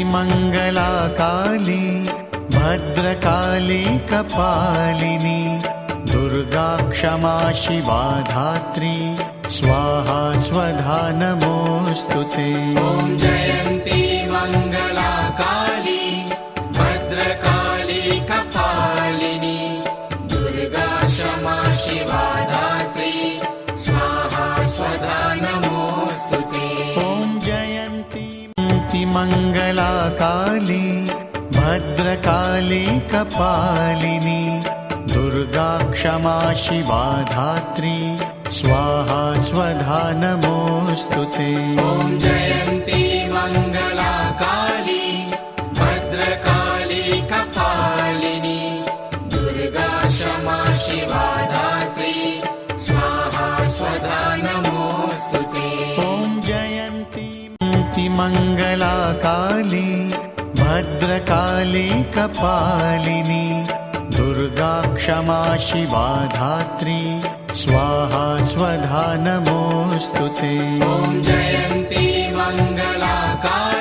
मङ्गला काली भद्रकाली कपालिनी दुर्गा क्षमा शिवा धात्री स्वाहा स्वधा नमोऽस्तुते। ॐ जयन्ती मङ्गला काली भद्रकाली कपालिनी दुर्गा क्षमा शिवा धात्री स्वाहा स्वधा नमोऽस्तुते। ॐ जयन्ती मङ्गला काली भद्रकाली कपालिनी दुर्गा क्षमा शिवा धात्री स्वाहा स्वधा नमोऽस्तुते। ॐ जयन्ती मङ्गला काली भद्रकाली कपालिनी दुर्गा क्षमा शिवा धात्री स्वाहा स्वधा नमोऽस्तुते। ॐ जयन्ती मङ्गला काली भद्रकाली कपालिनी दुर्गा क्षमा शिवा धात्री स्वाहा स्वधा नमोऽस्तुते। ॐ जयन्ती मङ्गला काली